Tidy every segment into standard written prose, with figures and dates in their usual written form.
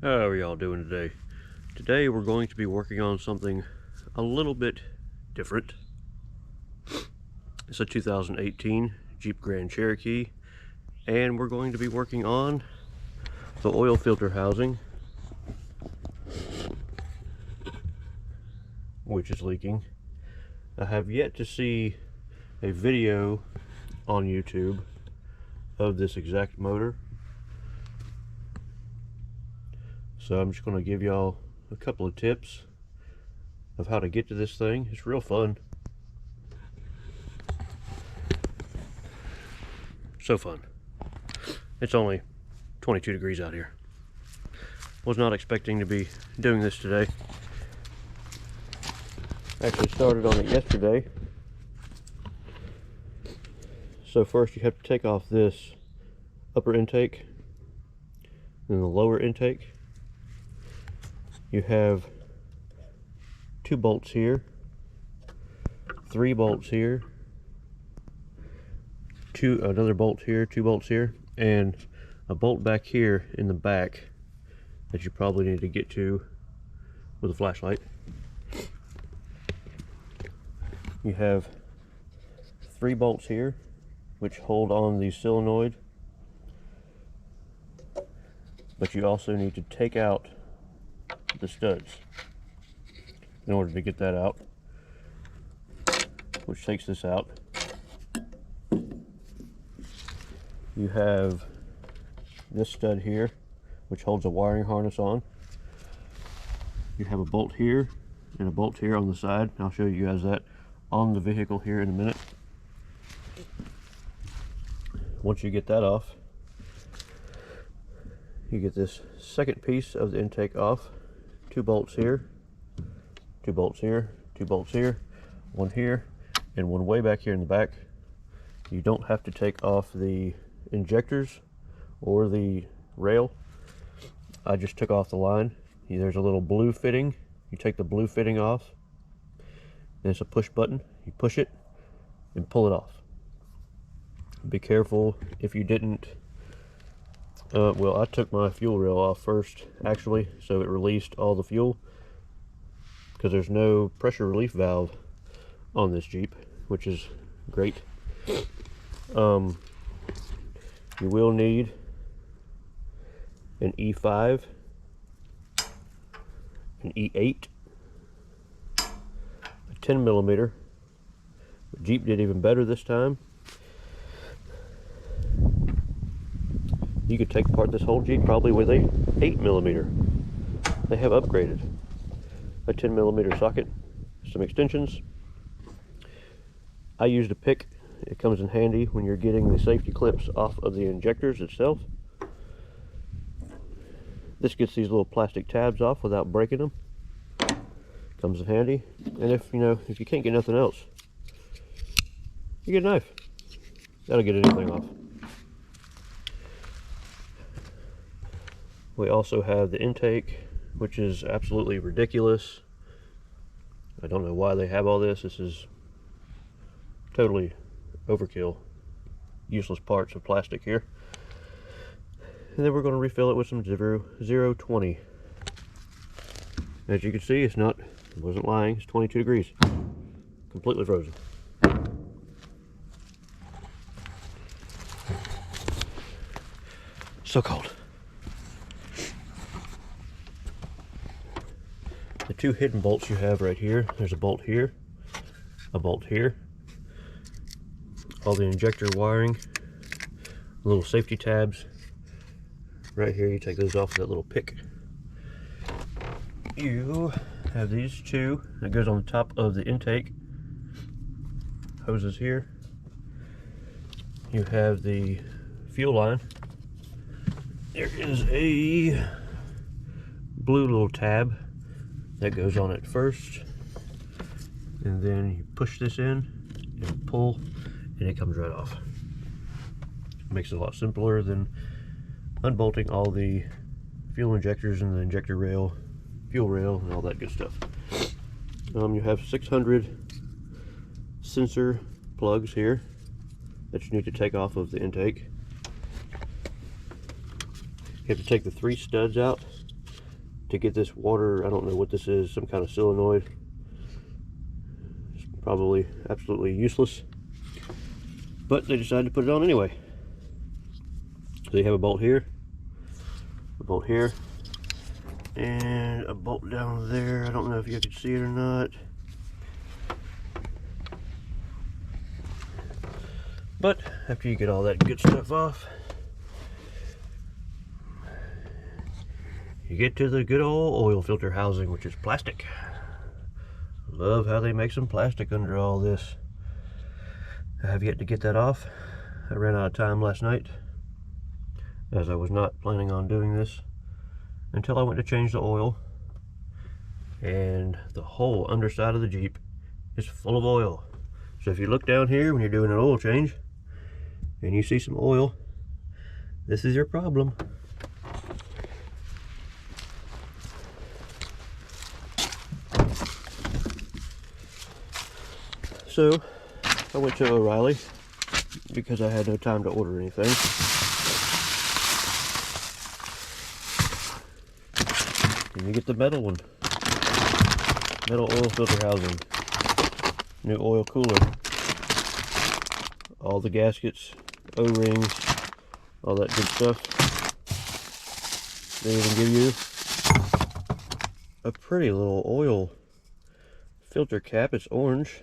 How are y'all doing today? Today we're going to be working on something a little bit different. It's a 2018 Jeep Grand Cherokee, and we're going to be working on the oil filter housing, which is leaking. I have yet to see a video on YouTube of this exact motor, so I'm just going to give y'all a couple of tips of how to get to this thing. It's real fun. So fun. It's only 22 degrees out here. Was not expecting to be doing this today. Actually started on it yesterday. So first you have to take off this upper intake, then the lower intake. You have 2 bolts here, 3 bolts here, another bolt here, 2 bolts here, and a bolt back here in the back that you probably need to get to with a flashlight. You have 3 bolts here which hold on the solenoid, but you also need to take out the studs in order to get that out, which takes this out. You have this stud here which holds a wiring harness on. You have a bolt here and a bolt here on the side. I'll show you guys that on the vehicle here in a minute. Once you get that off, you get this second piece of the intake off. 2 bolts here, 2 bolts here, 2 bolts here, 1 here, and 1 way back here in the back. You don't have to take off the injectors or the rail. I just took off the line. There's a little blue fitting. You take the blue fitting off, and it's a push button. You push it and pull it off. Be careful if you didn't. Well, I took my fuel rail off first, actually, so it released all the fuel, because there's no pressure relief valve on this Jeep, which is great. You will need an E5, an E8, a 10 millimeter. The Jeep did even better this time. You could take apart this whole Jeep probably with a 8 millimeter. They have upgraded. A 10 millimeter socket, some extensions. I used a pick. It comes in handy when you're getting the safety clips off of the injectors itself. This gets these little plastic tabs off without breaking them. Comes in handy. And if you can't get nothing else, you get a knife. That'll get anything off. We also have the intake, which is absolutely ridiculous. I don't know why they have all this. This is totally overkill. Useless parts of plastic here. And then we're going to refill it with some 020. As you can see, it wasn't lying. It's 22 degrees. Completely frozen. So cold. The 2 hidden bolts you have right here, there's a bolt here, a bolt here. All the injector wiring, little safety tabs right here. You take those off with that little pick. You have these 2 that goes on the top of the intake hoses here. You have the fuel line. There is a blue little tab that goes on it first, and then you push this in and pull, and it comes right off. Makes it a lot simpler than unbolting all the fuel injectors and the injector rail, fuel rail, and all that good stuff. You have 600 sensor plugs here that you need to take off of the intake. You have to take the 3 studs out to get this water. I don't know what this is, some kind of solenoid. It's probably absolutely useless, but they decided to put it on anyway. So you have a bolt here, a bolt here, and a bolt down there. I don't know if you can see it or not, but after you get all that good stuff off, you get to the good old oil filter housing, which is plastic. Love how they make some plastic under all this. I have yet to get that off. I ran out of time last night, as I was not planning on doing this until I went to change the oil, and the whole underside of the Jeep is full of oil. So if you look down here when you're doing an oil change and you see some oil, this is your problem. So I went to O'Reilly because I had no time to order anything. And you get the metal one. Metal oil filter housing. New oil cooler. All the gaskets, O-rings, all that good stuff. They even give you a pretty little oil filter cap. It's orange,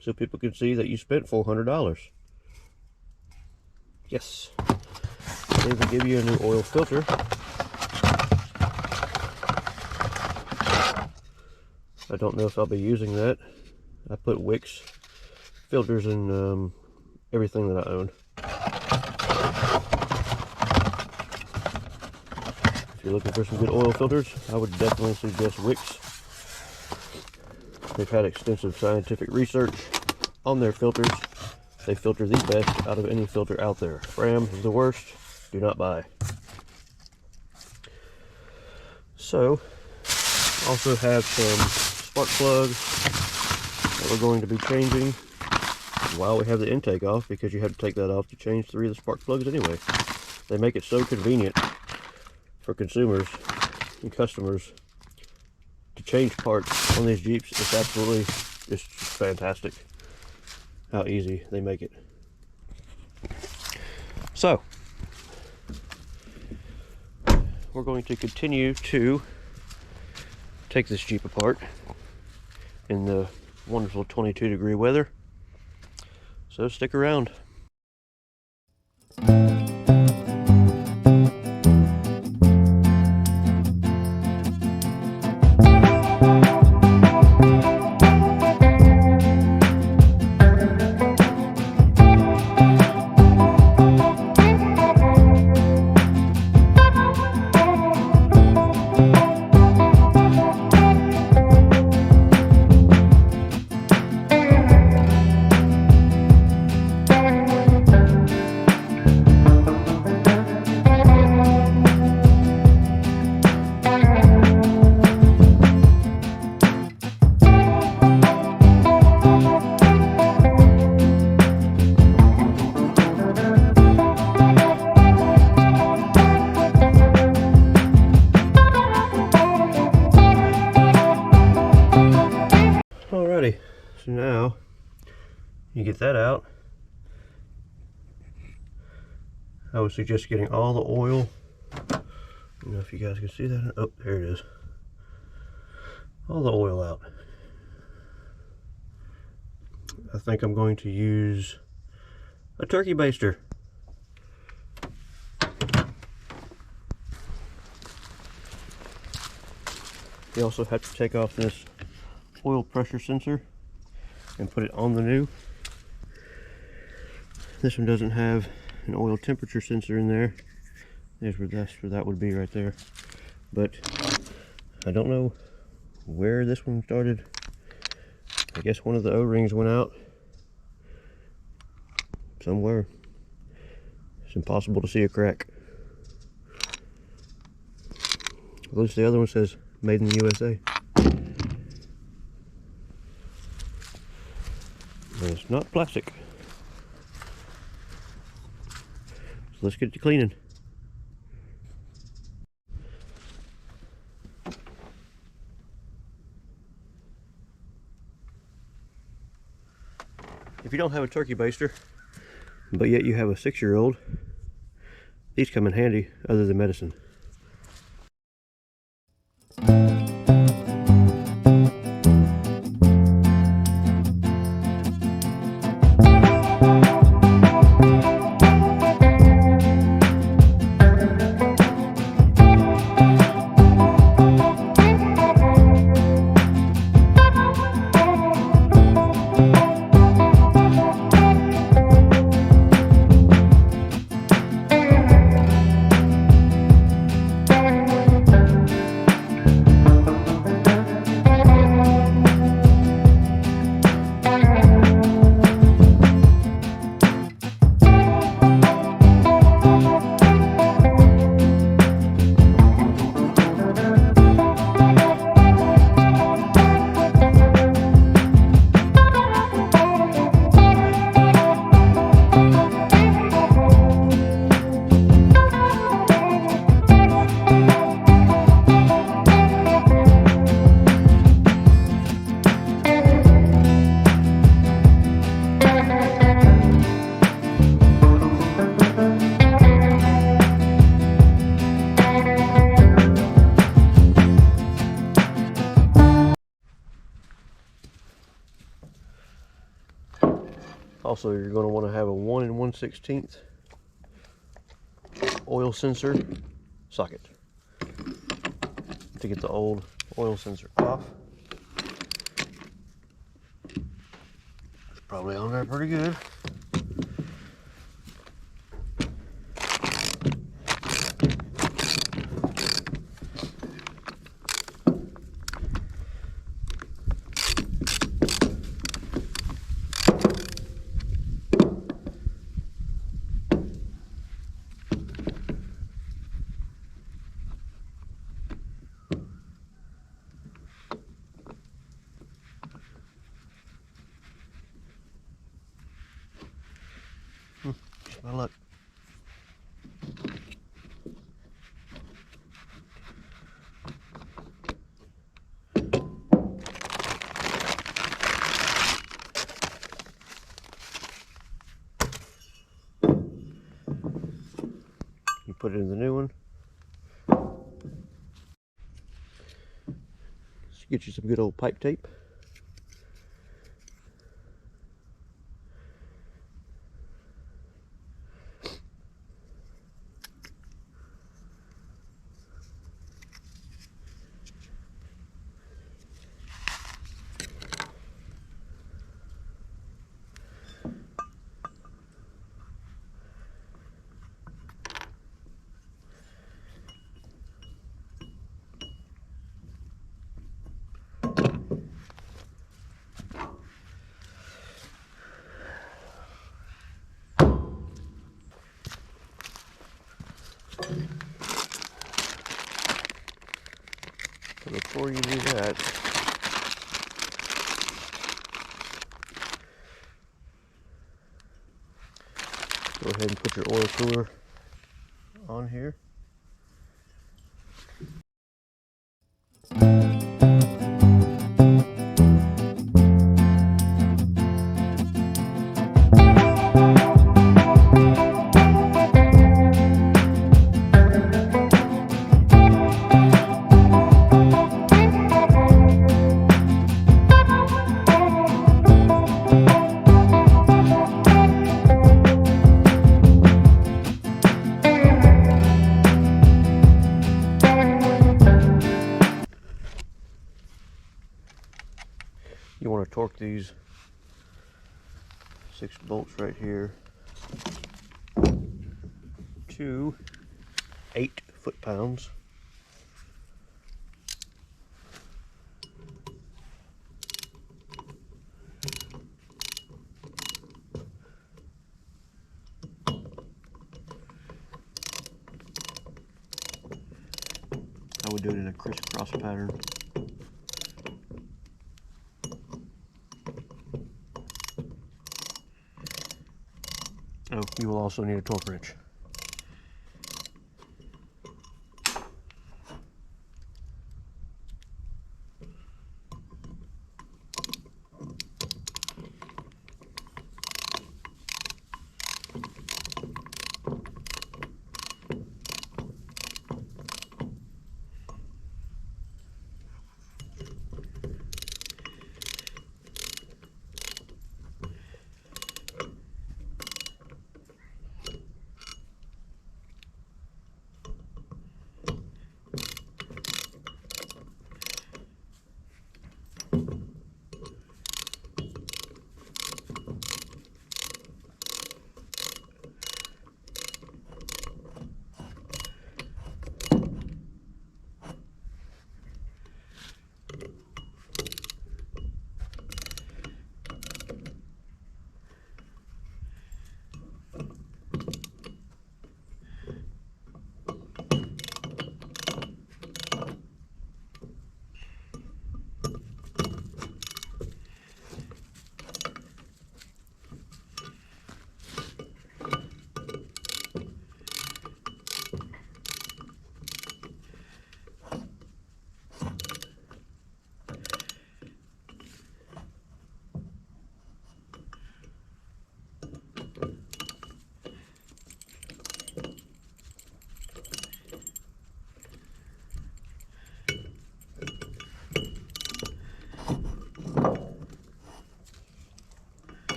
so people can see that you spent $400. Yes. They even give you a new oil filter. I don't know if I'll be using that. I put wicks filters in everything that I own. If you're looking for some good oil filters, I would definitely suggest Wicks. They've had extensive scientific research on their filters. They filter the best out of any filter out there. Fram is the worst. Do not buy. So, also have some spark plugs that we're going to be changing while we have the intake off, because you had to take that off to change 3 of the spark plugs anyway. They make it so convenient for consumers and customers to change parts on these Jeeps. It's absolutely, it's just fantastic how easy they make it. So we're going to continue to take this Jeep apart in the wonderful 22-degree weather, so stick around. So now you get that out. I would suggest getting all the oil. I don't know if you guys can see that. Oh, there it is. All the oil out. I think I'm going to use a turkey baster. You also have to take off this oil pressure sensor and put it on the new. This one doesn't have an oil temperature sensor in there. That's where that would be right there. But I don't know where this one started. I guess one of the O-rings went out somewhere. It's impossible to see a crack. At least the other one says made in the USA. And it's not plastic. So let's get to cleaning. If you don't have a turkey baster, but yet you have a 6-year-old, these come in handy other than medicine. Also, you're going to want to have a 1 1/16 oil sensor socket to get the old oil sensor off. It's probably on there pretty good. My luck. You put it in the new one. Let's get you some good old pipe tape. So before you do that, go ahead and put your oil cooler on here. You want to torque these 6 bolts right here to 8 foot-pounds. I would do it in a crisscross pattern. Oh, you will also need a torque wrench.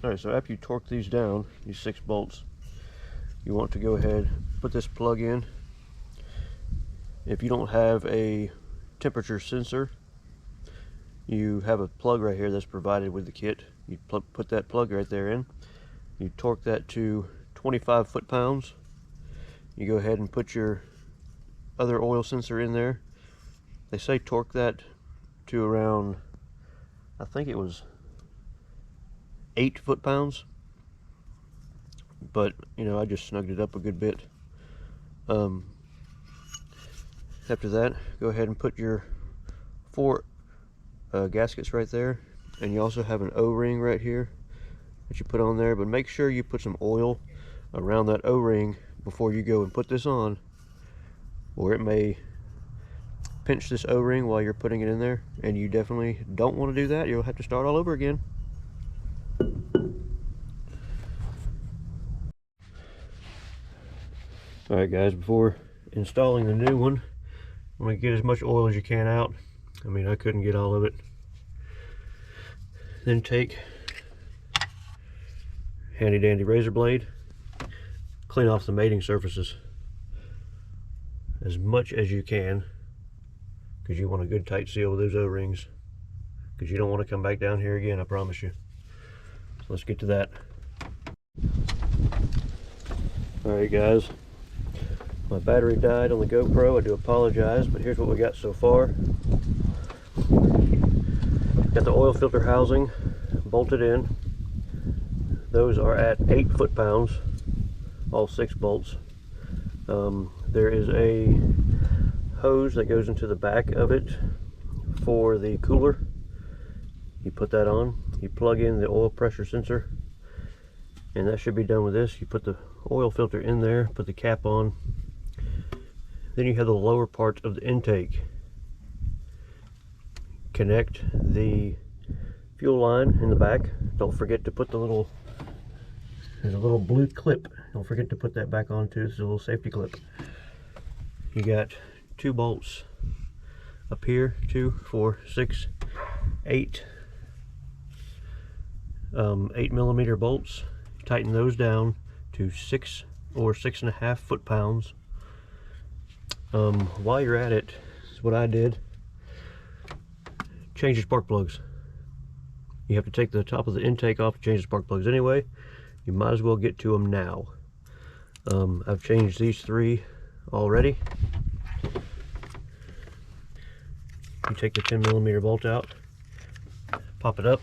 Alright, so after you torque these down, these 6 bolts, you want to go ahead, put this plug in. If you don't have a temperature sensor, you have a plug right here that's provided with the kit. You put that plug right there in. You torque that to 25 foot-pounds. You go ahead and put your other oil sensor in there. They say torque that to around, I think it was 8 foot-pounds, but you know, I just snugged it up a good bit. After that, go ahead and put your 4 gaskets right there, and you also have an O-ring right here that you put on there, but make sure you put some oil around that O-ring before you go and put this on, or it may pinch this O-ring while you're putting it in there, and you definitely don't want to do that. You'll have to start all over again. Alright guys, before installing the new one, I'm going to get as much oil as you can out. I mean, I couldn't get all of it. Then take handy dandy razor blade, clean off the mating surfaces as much as you can, because you want a good tight seal with those O-rings, because you don't want to come back down here again, I promise you. So let's get to that. Alright guys, my battery died on the GoPro. I do apologize, but here's what we got so far. Got the oil filter housing bolted in. Those are at 8 foot-pounds, all 6 bolts. There is a hose that goes into the back of it for the cooler. You put that on, you plug in the oil pressure sensor, and that should be done with this. You put the oil filter in there, put the cap on. Then you have the lower part of the intake. Connect the fuel line in the back. Don't forget to put the little, there's a little blue clip. Don't forget to put that back on too. It's a little safety clip. You got 2 bolts up here, 2, 4, 6, 8 8mm bolts. Tighten those down to 6 or 6.5 foot-pounds. While you're at it, this is what I did. Change your spark plugs. You have to take the top of the intake off to change the spark plugs anyway. You might as well get to them now. I've changed these 3 already. You take the 10mm bolt out, pop it up.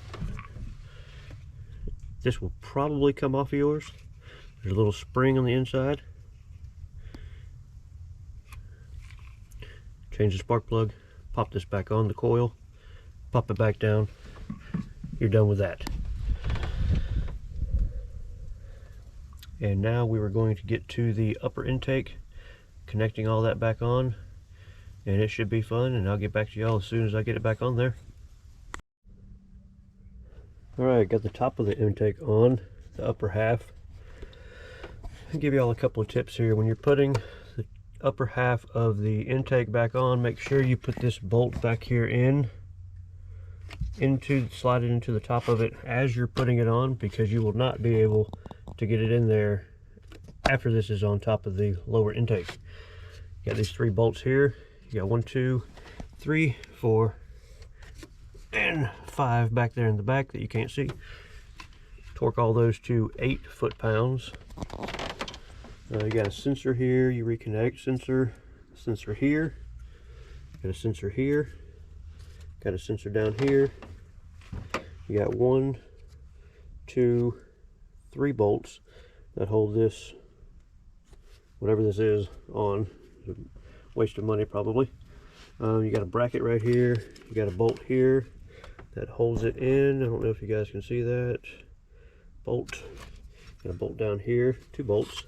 This will probably come off of yours. There's a little spring on the inside. Change the spark plug, pop this back on the coil, pop it back down. You're done with that. And now we were going to get to the upper intake, connecting all that back on, and it should be fun, and I'll get back to y'all as soon as I get it back on there. Alright, got the top of the intake on, the upper half. I'll give y'all a couple of tips here. When you're putting the upper half of the intake back on, make sure you put this bolt back here slide it into the top of it as you're putting it on, because you will not be able to get it in there after this is on top of the lower intake. You got these 3 bolts here. You got 1, 2, 3, 4, and 5 back there in the back that you can't see. Torque all those to 8 foot-pounds. You got a sensor here. You reconnect sensor here. Got a sensor here. Got a sensor down here. You got 1, 2, 3 bolts that hold this, whatever this is, on. It's a waste of money probably. You got a bracket right here. You got a bolt here that holds it in. I don't know if you guys can see that. Bolt. Got a bolt down here. 2 bolts.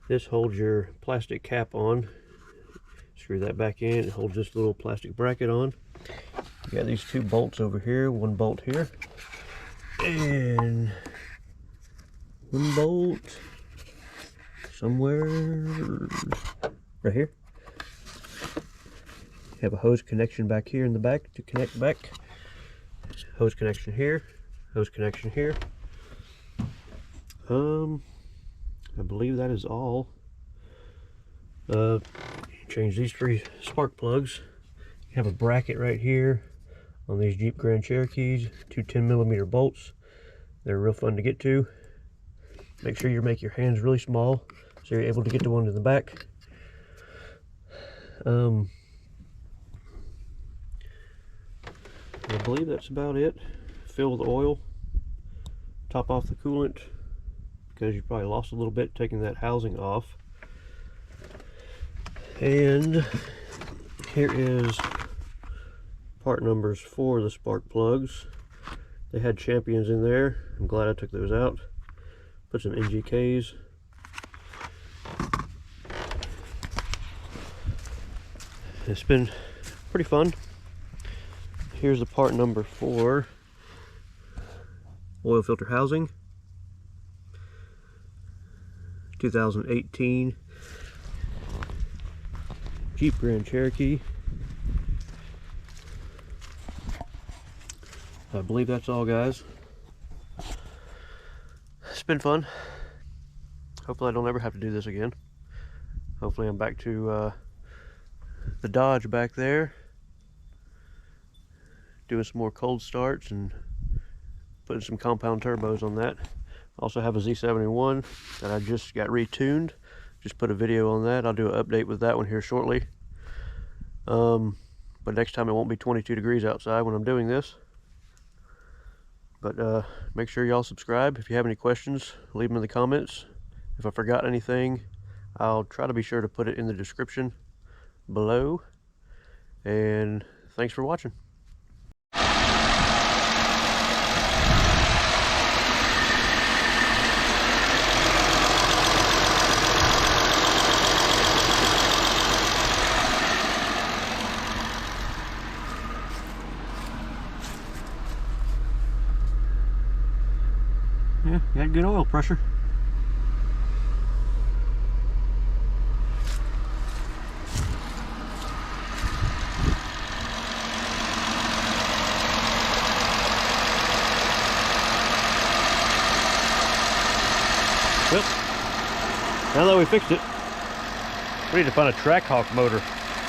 This holds your plastic cap on. Screw that back in. It holds this little plastic bracket on. You got these 2 bolts over here. 1 bolt here. And 1 bolt somewhere right here. You have a hose connection back here in the back to connect back. Hose connection here. Hose connection here. I believe that is all. Change these 3 spark plugs. You have a bracket right here on these Jeep Grand Cherokees, 2 10mm bolts. They're real fun to get to. Make sure you make your hands really small so you're able to get the one in the back. I believe that's about it. Fill with oil, top off the coolant because you probably lost a little bit taking that housing off. And here is part numbers for the spark plugs. They had champions in there. I'm glad I took those out. Put some NGKs. It's been pretty fun. Here's the part number for oil filter housing. 2018 Jeep Grand Cherokee. I believe that's all, guys. It's been fun. Hopefully I don't ever have to do this again. Hopefully I'm back to the Dodge back there, doing some more cold starts and putting some compound turbos on that. Also have a Z71 that I just got retuned. Just put a video on that. I'll do an update with that one here shortly. But next time it won't be 22 degrees outside when I'm doing this. But make sure y'all subscribe. If you have any questions, leave them in the comments. If I forgot anything, I'll try to be sure to put it in the description below. And thanks for watching. Yeah, you had good oil pressure. Well, now that we fixed it, we need to find a track hawk motor.